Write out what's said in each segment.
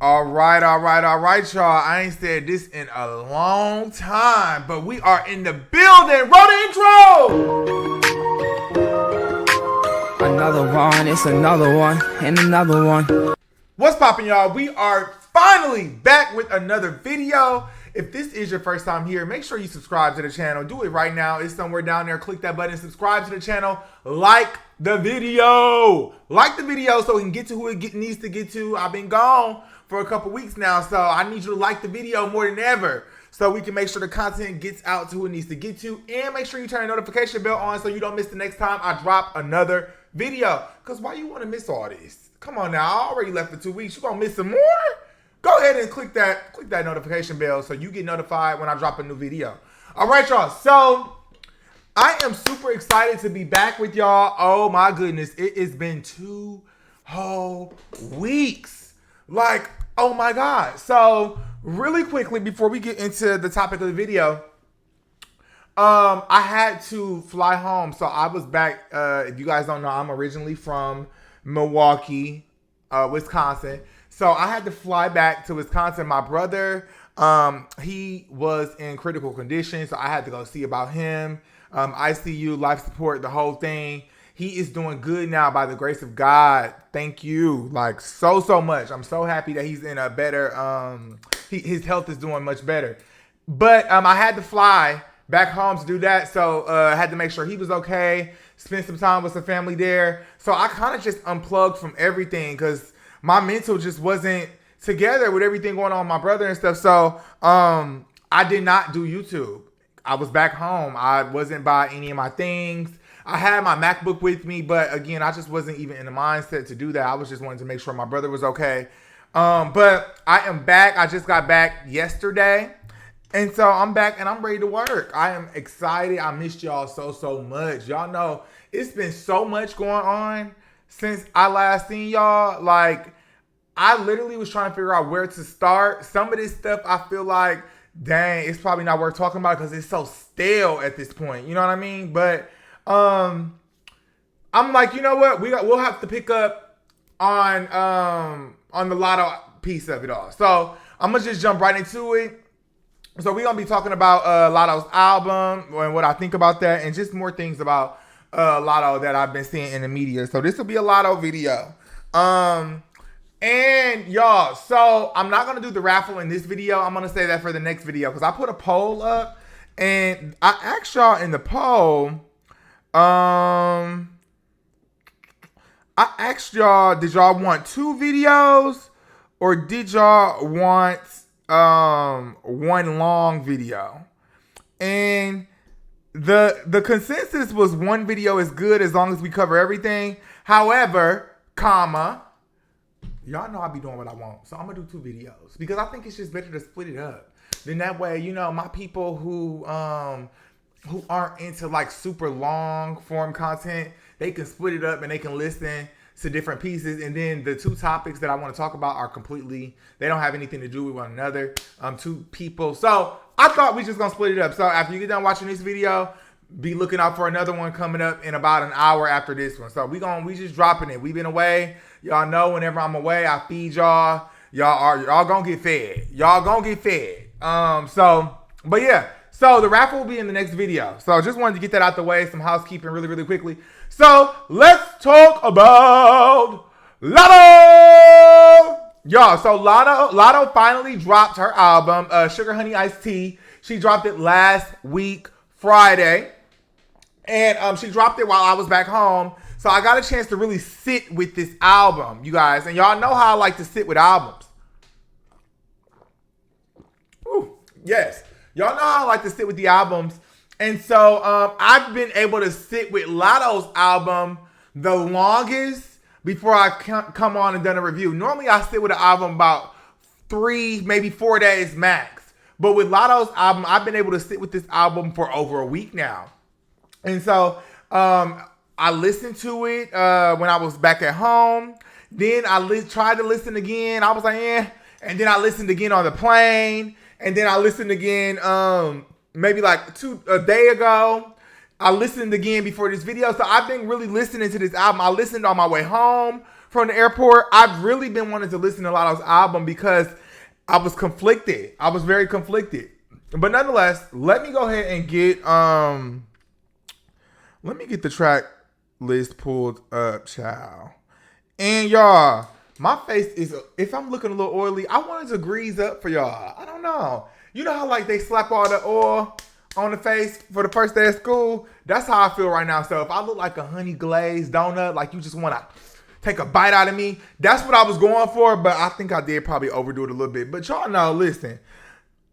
All right, y'all. I ain't said this in a long time, but we are in the building. Roll the intro! Another one, it's another one, and another one. What's poppin', y'all? We are finally back with another video. If this is your first time here, make sure you subscribe to the channel. Do it right now. It's somewhere down there. Click that button. Subscribe to the channel. Like the video. Like the video so we can get to who it needs to get to. I've been gone for a couple weeks now, so I need you to like the video more than ever so we can make sure the content gets out to who it needs to get to, and make sure you turn the notification bell on so you don't miss the next time I drop another video. Because why you want to miss all this? Come on now, I already left for 2 weeks. You gonna miss some more? Go ahead and click that notification bell so you get notified when I drop a new video. All right, y'all. So I am super excited to be back with y'all. Oh my goodness, it has been 2 whole weeks. Like, oh my God. So really quickly before we get into the topic of the video, I had to fly home. So I was back. If you guys don't know, I'm originally from Milwaukee, Wisconsin. So I had to fly back to Wisconsin. My brother, he was in critical condition, so I had to go see about him. ICU, life support, the whole thing. He is doing good now by the grace of God. Thank you. Like so much. I'm so happy that he's in a better, his health is doing much better. But I had to fly back home to do that. So I had to make sure he was okay, spend some time with some family there. So I kind of just unplugged from everything because my mental just wasn't together with everything going on with my brother and stuff. So I did not do YouTube. I was back home. I wasn't by any of my things. I had my MacBook with me, but again, I just wasn't even in the mindset to do that. I was just wanting to make sure my brother was okay. But I am back. I just got back yesterday. And so I'm back and I'm ready to work. I am excited. I missed y'all so much. Y'all know it's been so much going on since I last seen y'all. Like, I literally was trying to figure out where to start. Some of this stuff I feel like, dang, it's probably not worth talking about because it's so stale at this point. You know what I mean? But I'm like, you know what? We'll have to pick up on the Latto piece of it all. So I'm gonna just jump right into it. So we're gonna be talking about Latto's album and what I think about that, and just more things about Latto that I've been seeing in the media. So this will be a Latto video. And y'all, so I'm not gonna do the raffle in this video. I'm gonna say that for the next video because I put a poll up and I asked y'all in the poll. I asked y'all, did y'all want 2 videos or did y'all want one long video? And the consensus was 1 video is good as long as we cover everything. However, y'all know I be doing what I want, so I'm gonna do 2 videos because I think it's just better to split it up. Then that way, you know, my people who aren't into like super long form content, they can split it up and they can listen to different pieces. And then the 2 topics that I want to talk about are completely, they don't have anything to do with one another. 2 people. So I thought we just gonna split it up. So after you get done watching this video, be looking out for another one coming up in about an hour after this one. So we just dropping it. We've been away. Y'all know whenever I'm away, I feed y'all. Y'all gonna get fed. Y'all gonna get fed. But yeah. So the raffle will be in the next video. So I just wanted to get that out the way. Some housekeeping really quickly. So let's talk about Latto. Y'all, so Latto finally dropped her album, Sugar Honey Iced Tea. She dropped it last week, Friday. And she dropped it while I was back home. So I got a chance to really sit with this album, you guys. And y'all know how I like to sit with albums. Ooh, yes. Y'all know how I like to sit with the albums. And so I've been able to sit with Latto's album the longest before I come on and done a review. Normally I sit with an album about 3, maybe 4 days max. But with Latto's album, I've been able to sit with this album for over a week now. And so I listened to it when I was back at home. Then I tried to listen again. I was like, eh. And then I listened again on the plane. And then I listened again maybe like a day ago. I listened again before this video. So I've been really listening to this album. I listened on my way home from the airport. I've really been wanting to listen to Latto's album because I was conflicted. I was very conflicted. But nonetheless, let me go ahead and get the track list pulled up, child. And y'all, my face is, if I'm looking a little oily, I wanted to grease up for y'all. I don't know. You know how like they slap all the oil on the face for the first day of school? That's how I feel right now. So if I look like a honey glazed donut, like you just want to take a bite out of me, that's what I was going for. But I think I did probably overdo it a little bit. But y'all know, listen,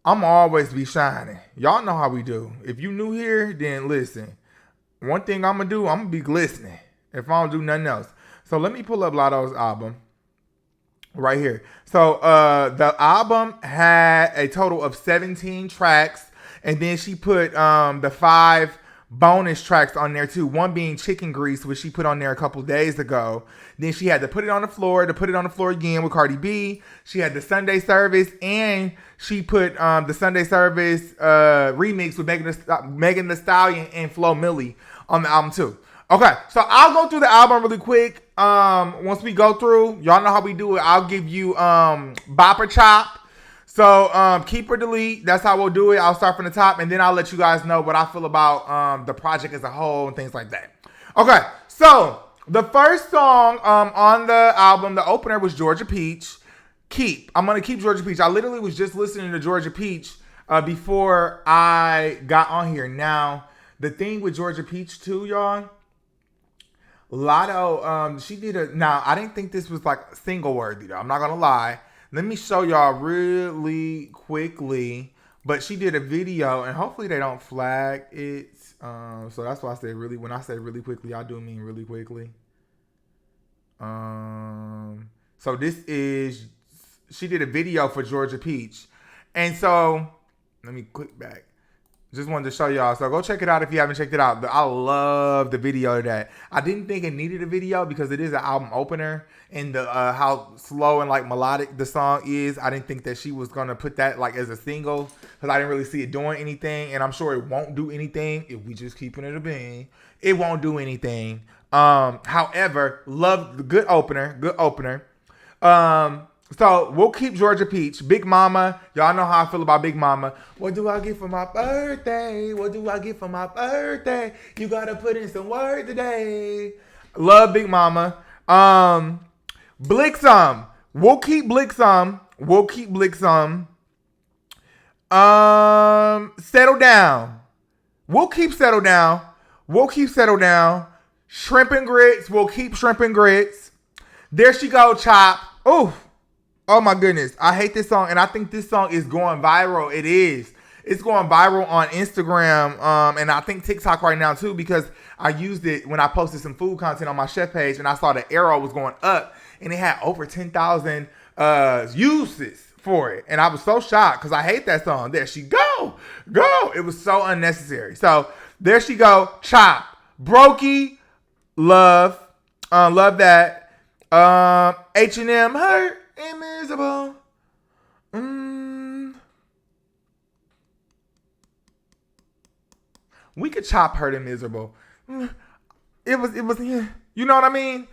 I'm always be shining. Y'all know how we do. If you new here, then listen. One thing I'm going to do, I'm going to be glistening if I don't do nothing else. So let me pull up Latto's album right here. So the album had a total of 17 tracks. And then she put the 5 bonus tracks on there too. One being Chicken Grease, which she put on there a couple days ago. Then she had to put it on the floor again with Cardi B. She had the Sunday Service, and she put the Sunday Service remix with Megan Thee Stallion and Flo Milli on the album too. Okay, so I'll go through the album really quick. Once we go through, y'all know how we do it. I'll give you bop or chop. So keep or delete. That's how we'll do it. I'll start from the top, and then I'll let you guys know what I feel about the project as a whole and things like that. Okay, so the first song on the album, the opener, was Georgia Peach. I'm going to keep Georgia Peach. I literally was just listening to Georgia Peach before I got on here. Now, the thing with Georgia Peach too, y'all, Latto, she did now I didn't think this was like single worthy though. I'm not going to lie. Let me show y'all really quickly. But she did a video, and hopefully they don't flag it. So that's why I say really, when I say really quickly, I do mean really quickly. So this is, she did a video for Georgia Peach. And so, let me click back. Just wanted to show y'all. So go check it out if you haven't checked it out. I love the video of that. I didn't think it needed a video because it is an album opener. And the how slow and like melodic the song is. I didn't think that she was going to put that like as a single. Because I didn't really see it doing anything. And I'm sure it won't do anything if we just keeping it a bean. It won't do anything. However, love the good opener. So we'll keep Georgia Peach. Big Mama. Y'all know how I feel about Big Mama. What do I get for my birthday? What do I get for my birthday? You gotta put in some work today. Love Big Mama. Blixum. We'll keep Blixum. Settle Down. We'll keep Settle Down. Shrimp and Grits. We'll keep Shrimp and Grits. There she go, Chop. Ooh. Oh my goodness. I hate this song, and I think this song is going viral. It is. It's going viral on Instagram, and I think TikTok right now too, because I used it when I posted some food content on my chef page, and I saw the arrow was going up, and it had over 10,000 uses for it. And I was so shocked because I hate that song. There she go. It was so unnecessary. So there she go. Chop. Brokey. Love that. H&M, Hurt. Invisible. We could chop Hurt and Miserable. It was, you know what I mean?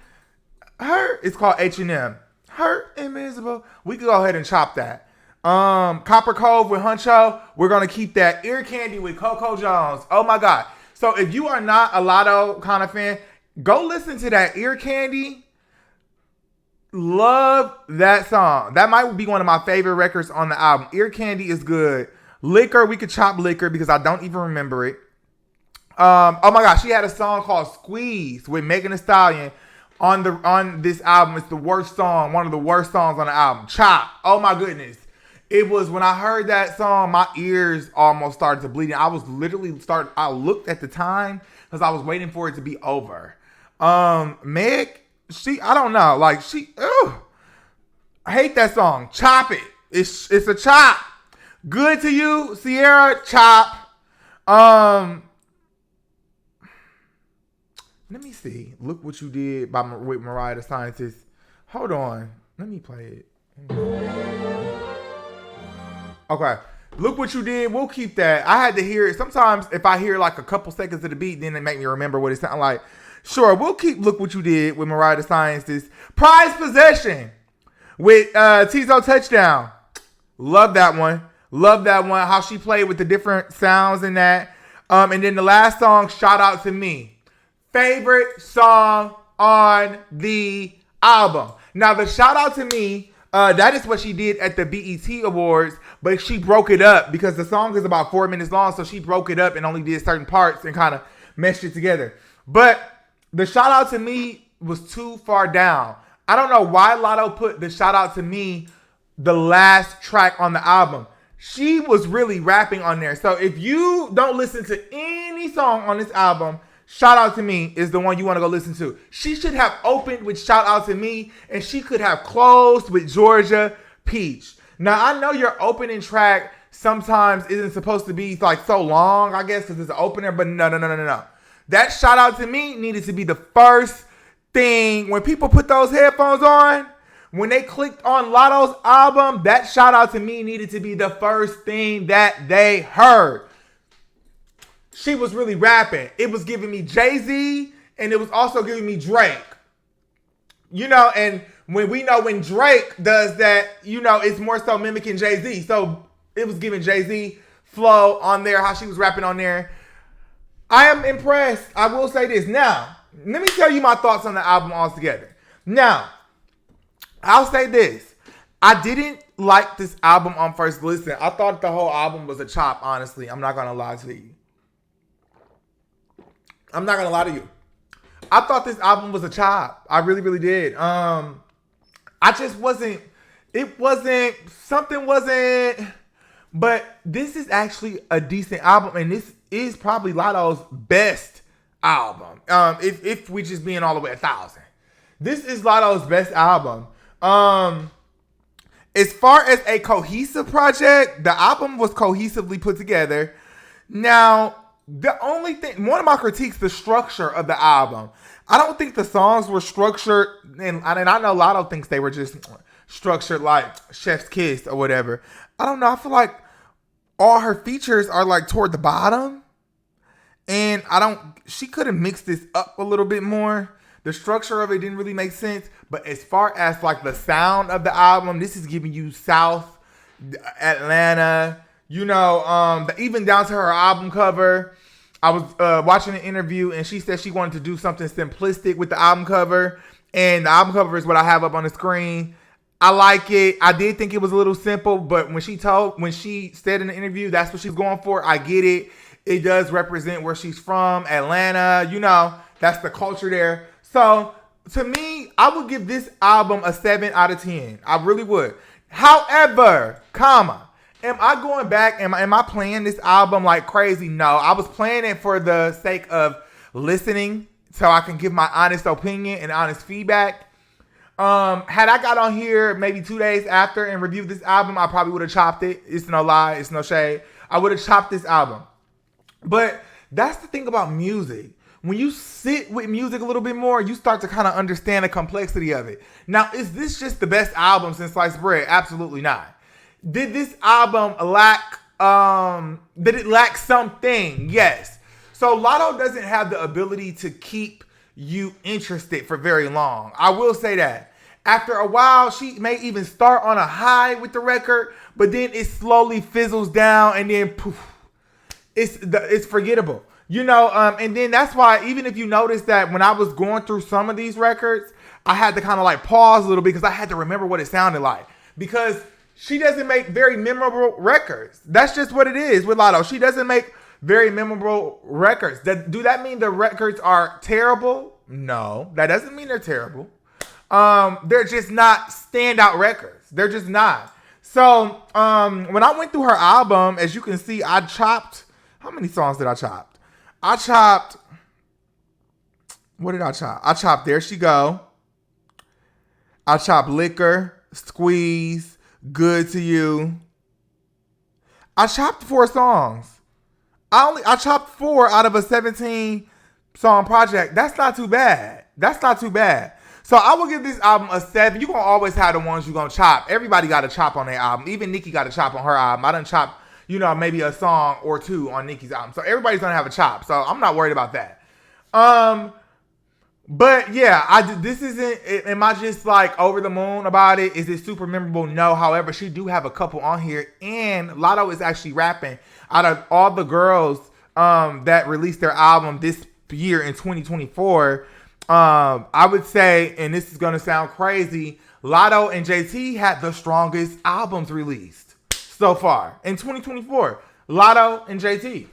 Hurt, it's called H&M. Hurt and Miserable. We could go ahead and chop that. Copper Cove with Huncho. We're going to keep that. Ear Candy with Coco Jones. Oh my God. So if you are not a Latto kind of fan, go listen to that Ear Candy. Love that song. That might be one of my favorite records on the album. Ear Candy is good. Liquor, we could chop Liquor because I don't even remember it. Oh my gosh, she had a song called Squeeze with Megan Thee Stallion on this album. It's the worst song, one of the worst songs on the album. Chop. Oh my goodness. It was, when I heard that song, my ears almost started to bleed. I was literally I looked at the time because I was waiting for it to be over. Meg, I don't know. Like I hate that song. Chop it. It's a chop. Good to You, Sierra, chop. Let me see. Look What You Did with Mariah the Scientist. Hold on. Let me play it. Okay. Look What You Did. We'll keep that. I had to hear it. Sometimes if I hear like a couple seconds of the beat, then it make me remember what it sounded like. Sure, we'll keep Look What You Did with Mariah the Scientist. Prized Possession with Tizo Touchdown. Love that one. Love that one. How she played with the different sounds in that. And then the last song, Shout Out to Me. Favorite song on the album. Now, the Shout Out to Me, that is what she did at the BET Awards, but she broke it up because the song is about 4 minutes long, so she broke it up and only did certain parts and kind of meshed it together. But the Shout Out to Me was too far down. I don't know why Latto put the Shout Out to Me the last track on the album. She was really rapping on there. So if you don't listen to any song on this album, Shout Out to Me is the one you want to go listen to. She should have opened with Shout Out to Me, and she could have closed with Georgia Peach. Now, I know your opening track sometimes isn't supposed to be like so long, I guess, because it's an opener, but no. That Shout Out to Me needed to be the first thing. When people put those headphones on, when they clicked on Latto's album, that Shout Out to Me needed to be the first thing that they heard. She was really rapping. It was giving me Jay-Z, and it was also giving me Drake. You know, and when Drake does that, you know, it's more so mimicking Jay-Z. So it was giving Jay-Z flow on there, how she was rapping on there. I am impressed. I will say this. Now, let me tell you my thoughts on the album altogether. Now, I'll say this. I didn't like this album on first listen. I thought the whole album was a chop, honestly. I'm not going to lie to you. I'm not going to lie to you. I thought this album was a chop. I really, really did. I just wasn't, something wasn't, but this is actually a decent album, and this is probably Latto's best album. If we just being all the way 1,000. This is Latto's best album. As far as a cohesive project, the album was cohesively put together. Now, the only thing, one of my critiques, the structure of the album. I don't think the songs were structured, and I know Latto thinks they were just structured like Chef's Kiss or whatever. I don't know. I feel like all her features are like toward the bottom, and she could have mixed this up a little bit more. The structure of it didn't really make sense, but as far as like the sound of the album, this is giving you South Atlanta. You know, even down to her album cover. I was watching an interview, and she said she wanted to do something simplistic with the album cover. And the album cover is what I have up on the screen. I like it. I did think it was a little simple, but when she said in the interview that's what she's going for, I get it. It does represent where she's from, Atlanta. You know, that's the culture there. So, to me, I would give this album a 7 out of 10. I really would. However, am I going back? Am I playing this album like crazy? No, I was playing it for the sake of listening so I can give my honest opinion and honest feedback. Had I got on here maybe 2 days after and reviewed this album, I probably would have chopped it. It's no lie. It's no shade. I would have chopped this album. But that's the thing about music. When you sit with music a little bit more, you start to kind of understand the complexity of it. Now, is this just the best album since Sliced Bread? Absolutely not. Did this album lack something? Yes. So Latto doesn't have the ability to keep you interested for very long. I will say that. After a while, she may even start on a high with the record, but then it slowly fizzles down, and then poof, it's forgettable. You know, and then that's why, even if you notice that when I was going through some of these records, I had to kind of like pause a little bit because I had to remember what it sounded like. Because she doesn't make very memorable records. That's just what it is with Latto. She doesn't make very memorable records. Do that mean the records are terrible? No, that doesn't mean they're terrible. They're just not standout records. They're just not. So when I went through her album, as you can see, I chopped. How many songs did I chop? What did I chop? I chopped There She Go. I chopped Liquor, Squeeze, Good to You. I chopped 4 songs. I chopped 4 out of a 17 song project. That's not too bad. So I will give this album a 7. You're going to always have the ones you're going to chop. Everybody got a chop on their album. Even Nicki got a chop on her album. I done chopped, maybe a song or 2 on Nicki's album. So everybody's going to have a chop. So I'm not worried about that. But yeah, this isn't. Am I just like over the moon about it? Is it super memorable? No. However, she do have a couple on here, and Latto is actually rapping. Out of all the girls that released their album this year in 2024, I would say, and this is gonna sound crazy, Latto and JT had the strongest albums released so far in 2024. Latto and JT.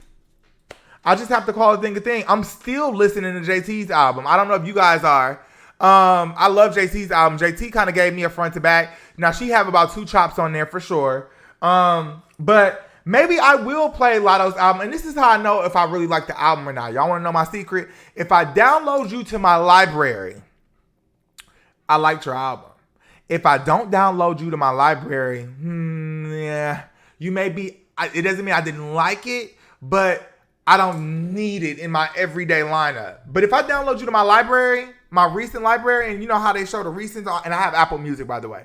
I just have to call a thing a thing. I'm still listening to JT's album. I don't know if you guys are. I love JT's album. JT kind of gave me a front to back. Now she have about 2 chops on there for sure. But maybe I will play Latto's album. And this is how I know if I really like the album or not. Y'all want to know my secret? If I download you to my library, I liked your album. If I don't download you to my library, yeah, you may be. It doesn't mean I didn't like it, but I don't need it in my everyday lineup. But if I download you to my library, my recent library, and you know how they show the recents, and I have Apple Music, by the way.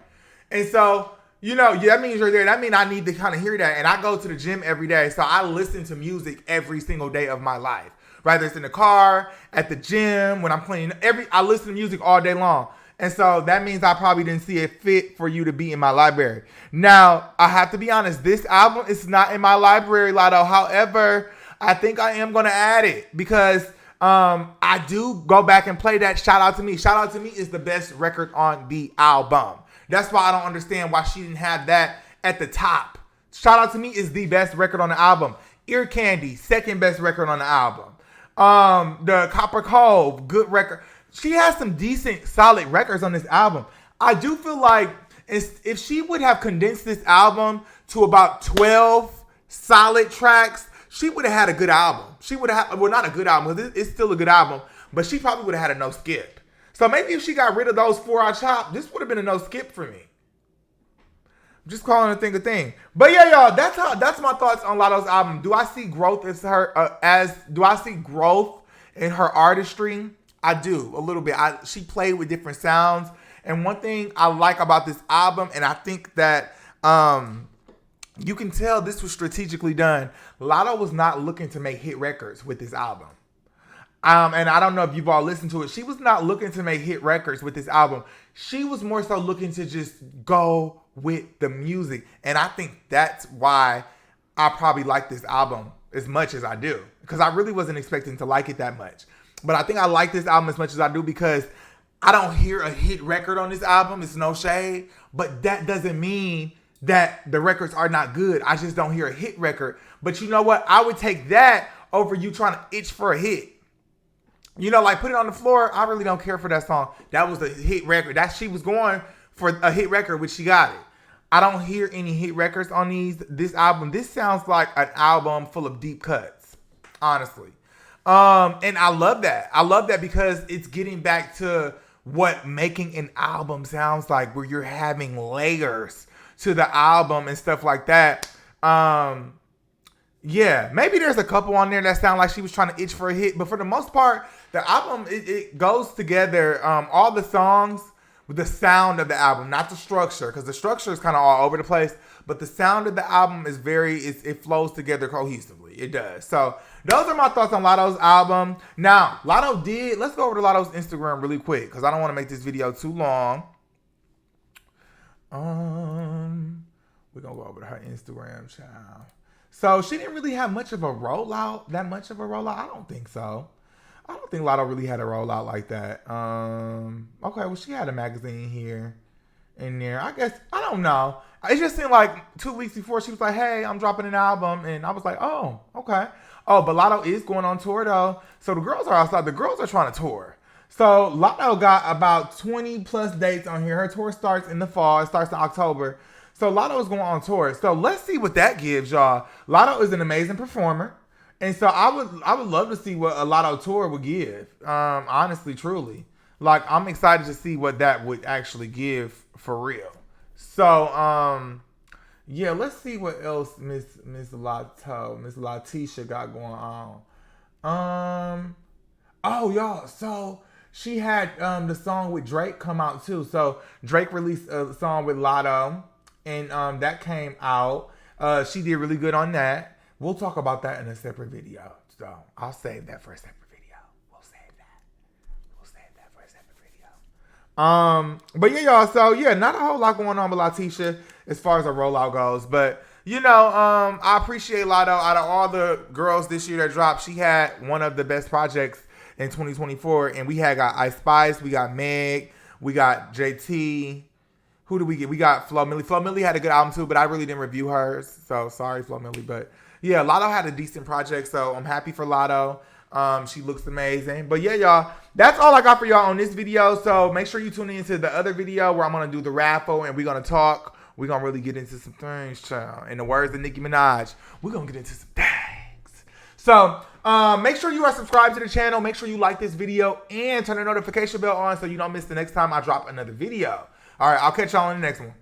And so, that means you're there. That means I need to kind of hear that. And I go to the gym every day. So I listen to music every single day of my life. Whether it's in the car, at the gym, when I'm cleaning, I listen to music all day long. And so that means I probably didn't see it fit for you to be in my library. Now, I have to be honest, this album is not in my library, Latto. However, I think I am going to add it because I do go back and play that Shout Out to Me. Shout Out to Me is the best record on the album. That's why I don't understand why she didn't have that at the top. Shout Out to Me is the best record on the album. Ear Candy, second best record on the album. The Copper Cove, good record. She has some decent, solid records on this album. I do feel like if she would have condensed this album to about 12 solid tracks, she would have had a good album. She would have, well, not a good album, because it's still a good album, but she probably would have had a no skip. So maybe if she got rid of those 4 I chopped, this would have been a no skip for me. Just calling a thing a thing. But yeah, y'all, that's my thoughts on Latto's album. Do I see growth do I see growth in her artistry? I do, a little bit. She played with different sounds. And one thing I like about this album, and I think that you can tell this was strategically done. Latto was not looking to make hit records with this album. And I don't know if you've all listened to it. She was not looking to make hit records with this album. She was more so looking to just go with the music. And I think that's why I probably like this album as much as I do. Because I really wasn't expecting to like it that much. But I think I like this album as much as I do because I don't hear a hit record on this album. It's no shade. But that doesn't mean that the records are not good. I just don't hear a hit record. But you know what? I would take that over you trying to itch for a hit. Like Put It On The Floor, I really don't care for that song. That was a hit record. She was going for a hit record, which she got it. I don't hear any hit records on this album. This sounds like an album full of deep cuts, honestly. And I love that. I love that because it's getting back to what making an album sounds like, where you're having layers to the album and stuff like that. Yeah, maybe there's a couple on there that sound like she was trying to itch for a hit, but for the most part, the album, it goes together. All the songs with the sound of the album, not the structure, because the structure is kind of all over the place, but the sound of the album is it flows together cohesively. It does. So those are my thoughts on Latto's album. Now, let's go over to Latto's Instagram really quick, because I don't want to make this video too long. We're going to go over to her Instagram, child. So she didn't really have much of a rollout. I don't think so. I don't think Latto really had a rollout like that. Okay, well, she had a magazine here and there. I guess, I don't know. It just seemed like 2 weeks before she was like, hey, I'm dropping an album. And I was like, oh, okay. Oh, but Latto is going on tour though. So the girls are outside. The girls are trying to tour. So Latto got about 20 plus dates on here. Her tour starts in the fall. It starts in October. So Latto is going on tour. So let's see what that gives, y'all. Latto is an amazing performer. And so I would love to see what a Latto tour would give. Honestly, truly. Like, I'm excited to see what that would actually give for real. So, yeah, let's see what else Miss Latisha got going on. Oh, y'all, so she had the song with Drake come out too. So Drake released a song with Latto, and that came out. She did really good on that. We'll talk about that in a separate video. So I'll save that for a separate video. We'll save that. But yeah, y'all. So yeah, not a whole lot going on with Letitia as far as a rollout goes. But you know, I appreciate Latto. Out of all the girls this year that dropped, she had one of the best projects in 2024. And we got Ice Spice, we got Meg, we got JT. Who do we get? We got Flo Milli. Flo Milli had a good album too, but I really didn't review hers. So sorry, Flo Milli. But yeah, Latto had a decent project. So I'm happy for Latto. She looks amazing. But yeah, y'all, that's all I got for y'all on this video. So make sure you tune into the other video where I'm going to do the raffle and we're going to talk. We're going to really get into some things, child. In the words of Nicki Minaj, we're going to get into some things. So make sure you are subscribed to the channel. Make sure you like this video and turn the notification bell on so you don't miss the next time I drop another video. All right, I'll catch y'all in the next one.